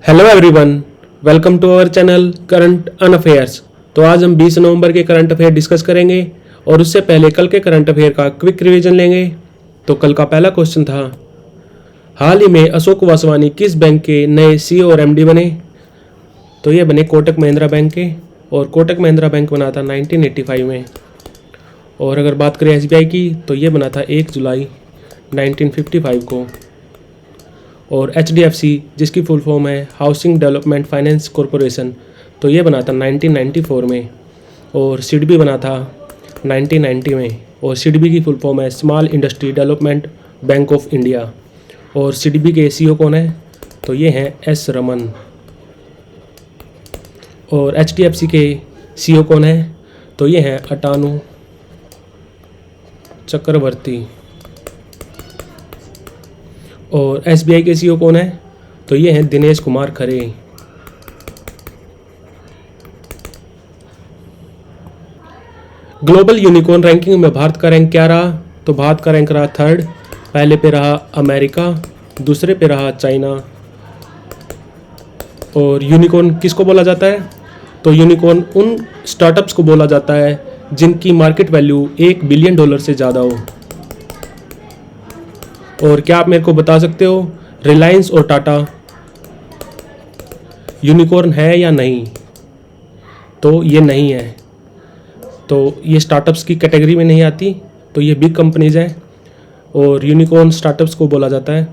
Hello everyone, welcome to our channel current un affairs. तो आज हम 20 नवंबर के करंट अफेयर डिस्कस करेंगे और उससे पहले कल के करंट अफेयर का क्विक रिवीजन लेंगे। तो कल का पहला क्वेश्चन था, हाल ही में अशोक वासवानी किस बैंक के नए सीईओ और एमडी बने? तो ये बने कोटक महिंद्रा बैंक के, और कोटक महिंद्रा बैंक बना था 1985 में। और अगर बात करें एसबीआई की, तो ये बना था 1 जुलाई 1955 को। और एचडीएफसी, जिसकी फुल फॉर्म है हाउसिंग डेवलपमेंट फाइनेंस कॉरपोरेशन, तो ये बना था 1994 में। और सिडबी बना था 1990 में। और सिडबी की फुल फॉर्म है small industry development bank of India. और सिडबी के सीईओ कौन है? तो ये हैं एस रमन। और एचडीएफसी के सीईओ कौन है? तो ये हैं अटानु चक्रवर्ती। और एसबीआई के सीईओ कौन है? तो ये हैं Dinesh Kumar Khare. Global unicorn ranking में भारत का रैंक क्या रहा? तो भारत का रैंक रहा 3rd। पहले पे रहा अमेरिका, दूसरे पे रहा चाइना। और यूनिकॉर्न किसको बोला जाता है? तो यूनिकॉर्न उन स्टार्टअप्स को बोला जाता है जिनकी मार्केट वैल्यू $1 बिलियन से ज़्यादा हो। और क्या आप मेरे को बता सकते हो, रिलायंस और टाटा यूनिकॉर्न है या नहीं? तो ये नहीं है। तो ये स्टार्टअप्स की कैटेगरी में नहीं आती, तो ये बिग कंपनीज हैं। और यूनिकॉर्न स्टार्टअप्स को बोला जाता है,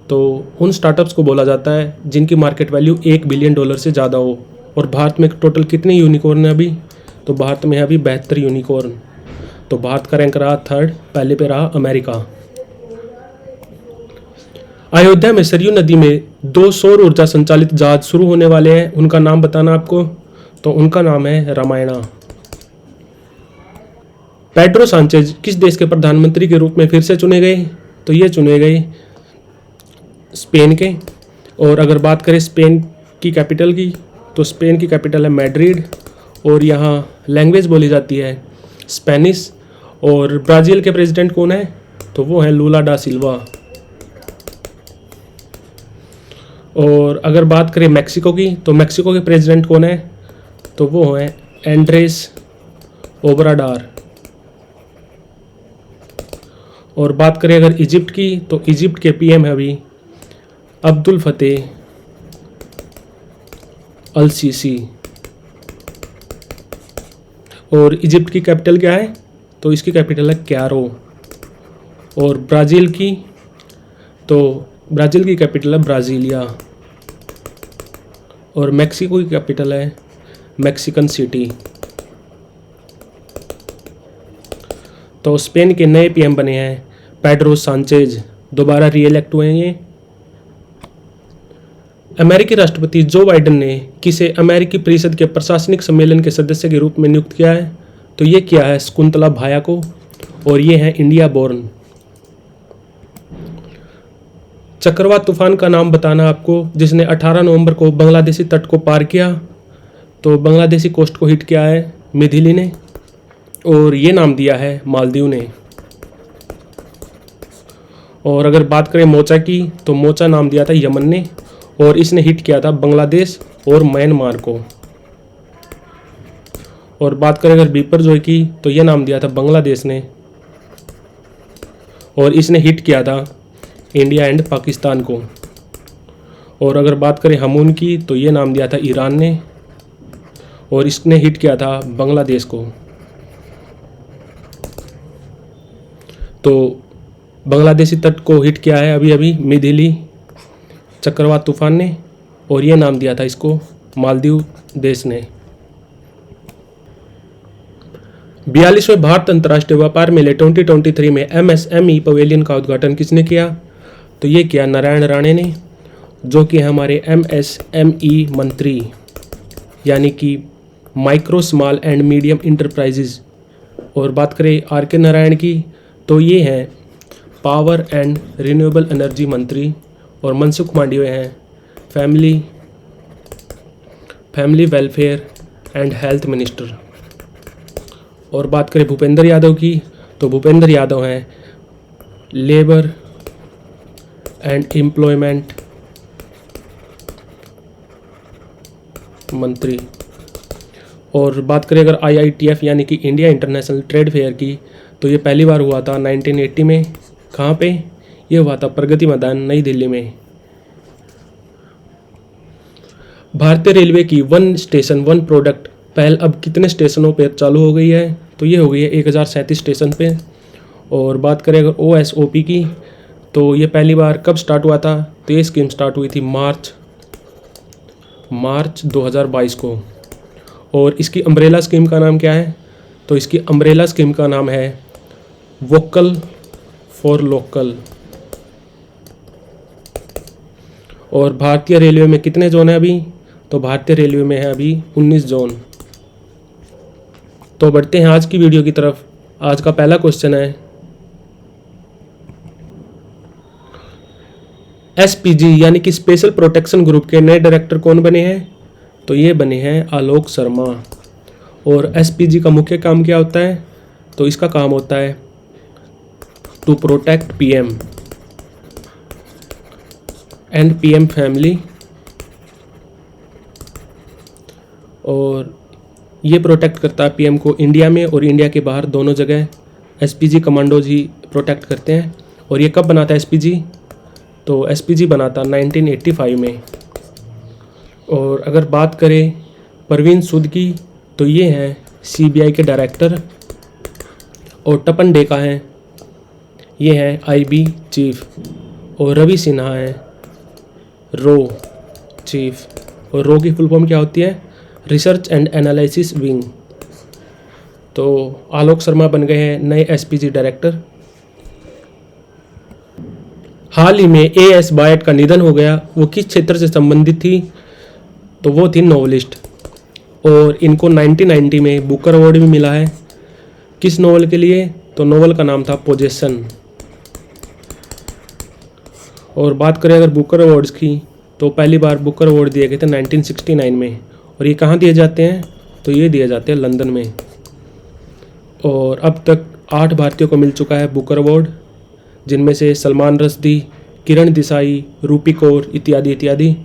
तो उन स्टार्टअप्स को बोला जाता है जिनकी मार्केट वैल्यू $1 बिलियन से ज़्यादा हो। और भारत में टोटल कितने यूनिकॉर्न है अभी? तो भारत में है अभी 72 यूनिकॉर्न। तो भारत का रैंक रहा 3rd, पहले पे रहा अमेरिका। अयोध्या में सरयू नदी में 2 सौर ऊर्जा संचालित जहाज शुरू होने वाले हैं, उनका नाम बताना आपको। तो उनका नाम है रामायणा। पेड्रो सांचेज किस देश के प्रधानमंत्री के रूप में फिर से चुने गए? तो ये चुने गए स्पेन के। और अगर बात करें स्पेन की कैपिटल की, तो स्पेन की कैपिटल है मैड्रिड। और यहाँ लैंग्वेज बोली जाती है स्पेनिश। और ब्राज़ील के प्रेसिडेंट कौन है? तो वो है लूला डा सिल्वा। और अगर बात करें मैक्सिको की, तो मैक्सिको के प्रेसिडेंट कौन है? तो वो हैं एंड्रेस ओब्राडोर। और बात करें अगर इजिप्ट की, तो इजिप्ट के पीएम है अभी अब्दुल फतेह अल सीसी। और इजिप्ट की कैपिटल क्या है? तो इसकी कैपिटल है कैरो। और ब्राज़ील की, तो ब्राज़ील की कैपिटल है ब्राज़ीलिया। और मैक्सिको की कैपिटल है मैक्सिकन सिटी। तो स्पेन के नए पीएम बने हैं पेड्रो सांचेज, दोबारा रीइलेक्ट हुए हैं ये। अमेरिकी राष्ट्रपति जो बाइडेन ने किसे अमेरिकी परिषद के प्रशासनिक सम्मेलन के सदस्य के रूप में नियुक्त किया है? तो ये किया है शकुंतला भाया को। और ये है इंडिया बोर्न। चक्रवात तूफान का नाम बताना आपको, जिसने 18 नवंबर को बांग्लादेशी तट को पार किया। तो बांग्लादेशी कोस्ट को हिट किया है मिथिली ने, और ये नाम दिया है मालदीव ने। और अगर बात करें मोचा की, तो मोचा नाम दिया था यमन ने, और इसने हिट किया था बांग्लादेश और म्यांमार को। और बात करें अगर बिपरजॉय की, तो ये नाम दिया था बांग्लादेश ने, और इसने हिट किया था इंडिया एंड पाकिस्तान को। और अगर बात करें हमून की, तो ये नाम दिया था ईरान ने, और इसने हिट किया था बांग्लादेश को। तो बांग्लादेशी तट को हिट किया है अभी अभी मिथिली चक्रवात तूफान ने, और ये नाम दिया था इसको मालदीव देश ने। 42वें भारत अंतर्राष्ट्रीय व्यापार मेले 2023 में एमएसएमई पवेलियन का उद्घाटन किसने किया? तो ये किया नारायण राणे ने, जो कि हमारे एमएसएमई मंत्री, यानी कि micro small and medium enterprises. और बात करें आर के नारायण की, तो ये हैं पावर एंड रिन्यूएबल एनर्जी मंत्री। और मनसुख मांडविया हैं family welfare and health minister. और बात करें भूपेंद्र यादव की, तो भूपेंद्र यादव हैं लेबर एंड एम्प्लॉयमेंट मंत्री। और बात करें अगर IITF यानी कि इंडिया इंटरनेशनल ट्रेड फेयर की, तो ये पहली बार हुआ था 1980 में। कहाँ पे? ये हुआ था प्रगति मैदान, नई दिल्ली में। भारतीय रेलवे की वन स्टेशन वन प्रोडक्ट पहल अब कितने स्टेशनों पर चालू हो गई है? तो ये हो गई है 1037 स्टेशन पे। और बात करें अगर OSOP की, तो ये पहली बार कब स्टार्ट हुआ था? तो ये स्कीम स्टार्ट हुई थी मार्च 2022 को। और इसकी अम्ब्रेला स्कीम का नाम क्या है? तो इसकी अम्ब्रेला स्कीम का नाम है वोकल फॉर लोकल। और भारतीय रेलवे में कितने जोन है अभी? तो भारतीय रेलवे में है अभी 19 जोन। तो बढ़ते हैं आज की वीडियो की तरफ। आज का पहला क्वेश्चन है, SPG यानी कि स्पेशल प्रोटेक्शन ग्रुप के नए डायरेक्टर कौन बने हैं? तो ये बने हैं आलोक शर्मा। और SPG का मुख्य काम क्या होता है? तो इसका काम होता है to protect PM and PM फैमिली। और ये प्रोटेक्ट करता है PM को इंडिया में और इंडिया के बाहर दोनों जगह। SPG कमांडोज ही प्रोटेक्ट करते हैं। और ये कब बनाता है SPG? तो SPG बना था 1985 में। और अगर बात करें परवीन सूद की, तो ये हैं CBI के डायरेक्टर। और तपन डेका हैं, ये हैं IB चीफ। और रवि सिन्हा हैं रो चीफ। और रो की फुल फॉर्म क्या होती है? Research and analysis wing. तो आलोक शर्मा बन गए हैं नए SPG डायरेक्टर। हाल ही में AS बायट का निधन हो गया। वो किस क्षेत्र से संबंधित थी? तो वो थी नॉवलिस्ट। और इनको 1990 में बुकर अवार्ड भी मिला है। किस नॉवल के लिए? तो नॉवल का नाम था पोजेशन। और बात करें अगर बुकर अवार्ड्स की, तो पहली बार बुकर अवार्ड दिए गए थे 1969 में। और ये कहाँ दिए जाते हैं? तो ये दिए जाते हैं लंदन में। और अब तक 8 भारतीयों को मिल चुका है बुकर अवार्ड, जिनमें से सलमान रश्दी, किरण देसाई, रूपी कौर इत्यादि इत्यादि।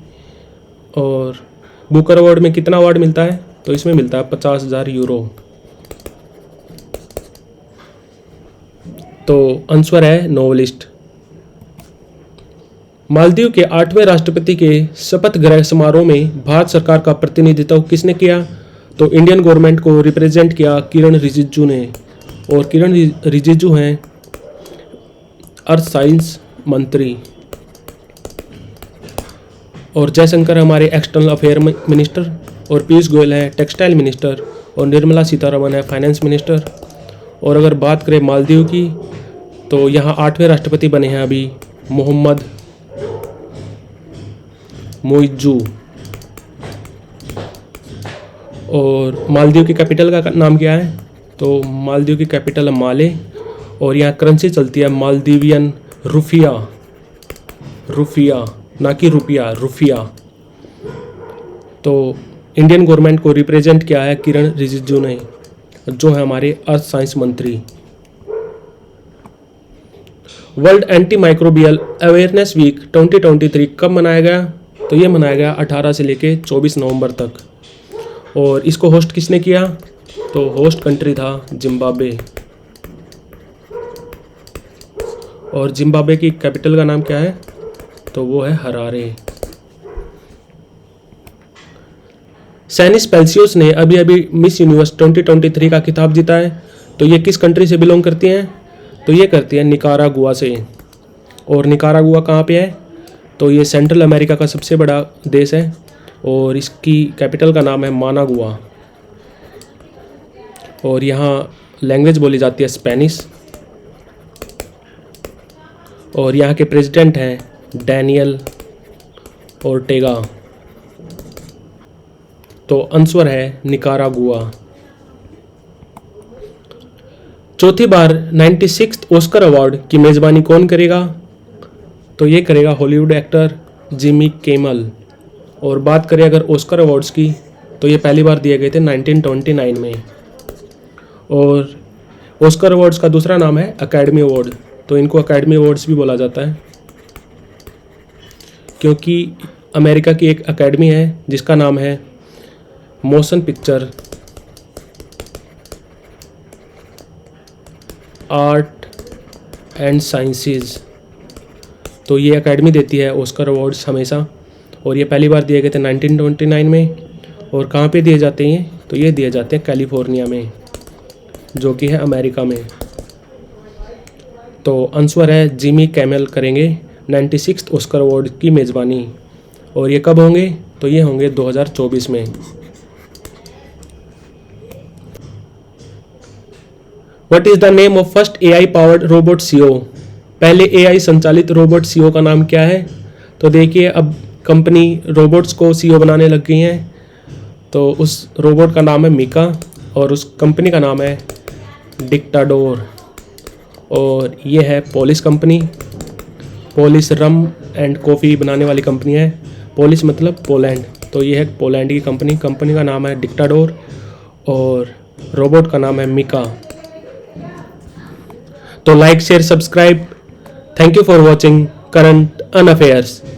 और बुकर अवार्ड में कितना अवार्ड मिलता है? तो इसमें मिलता है 50,000 यूरो। तो आंसर है नॉवलिस्ट। मालदीव के 8वें राष्ट्रपति के शपथ ग्रहण समारोह में भारत सरकार का प्रतिनिधित्व किसने किया? तो इंडियन गवर्नमेंट को रिप्रेजेंट किया किरण रिजिजू ने। और किरण रिजिजू हैं अर्थ साइंस मंत्री। और जयशंकर हमारे एक्सटर्नल अफेयर मिनिस्टर। और पीयूष गोयल है टेक्सटाइल मिनिस्टर। और निर्मला सीतारमण है फाइनेंस मिनिस्टर। और अगर बात करें मालदीव की, तो यहाँ 8वें राष्ट्रपति बने हैं अभी मोहम्मद मोइजू। और मालदीव की कैपिटल का नाम क्या है? तो मालदीव की कैपिटल है माले। और यहाँ करेंसी चलती है मालदीवियन रुफिया। रुफिया ना कि रुपया, रुफिया। तो इंडियन गवर्नमेंट को रिप्रेजेंट किया है किरण रिजिजू ने, जो है हमारे अर्थ साइंस मंत्री। World anti microbial awareness week 2023 कब मनाया गया? तो ये मनाया गया 18 से लेके 24 नवंबर तक। और इसको होस्ट किसने किया? तो होस्ट कंट्री था जिम्बाब्वे। और जिम्बाब्वे की कैपिटल का नाम क्या है? तो वो है हरारे। सैनिस पेल्सियोस ने अभी अभी मिस यूनिवर्स 2023 का खिताब जीता है। तो ये किस कंट्री से बिलोंग करती हैं? तो ये करती है निकारागुआ से। और निकारागुआ कहाँ पे है? तो ये सेंट्रल अमेरिका का सबसे बड़ा देश है। और इसकी कैपिटल का नाम है मानागुआ। और यहाँ लैंग्वेज बोली जाती है स्पेनिश। और यहाँ के प्रेसिडेंट हैं डैनियल ओर्टेगा। तो आंसर है निकारागुआ। चौथी बार 96th ऑस्कर अवार्ड की मेज़बानी कौन करेगा? तो ये करेगा हॉलीवुड एक्टर जिमी किमेल। और बात करें अगर ऑस्कर अवार्ड्स की, तो ये पहली बार दिए गए थे 1929 में। और ऑस्कर अवार्ड्स का दूसरा नाम है अकेडमी अवार्ड। तो इनको अकेडमी अवार्ड्स भी बोला जाता है, क्योंकि अमेरिका की एक अकेडमी है जिसका नाम है motion picture art and sciences. तो ये एकेडमी देती है ऑस्कर अवार्ड्स हमेशा, और ये पहली बार दिए गए थे 1929 में। और कहाँ पे दिए जाते हैं? तो ये दिए जाते हैं कैलिफोर्निया में, जो कि है अमेरिका में। तो आंसर है जिमी कैमेल करेंगे 96th ऑस्कर अवार्ड की मेज़बानी। और ये कब होंगे? तो ये होंगे 2024 में। What is the name of first AI powered robot CO? पहले AI संचालित रोबोट सीओ का नाम क्या है? तो देखिए, अब कंपनी रोबोट्स को सीओ बनाने लग गई हैं। तो उस रोबोट का नाम है मिका, और उस कंपनी का नाम है डिक्टाडोर। और ये है Polish company. Polish rum and coffee बनाने वाली कंपनी है। पोलिश मतलब पोलैंड, तो ये है पोलैंड की कंपनी। कंपनी का नाम है डिक्टाडोर और रोबोट का नाम है मिका। तो like share subscribe. Thank you for watching current un affairs.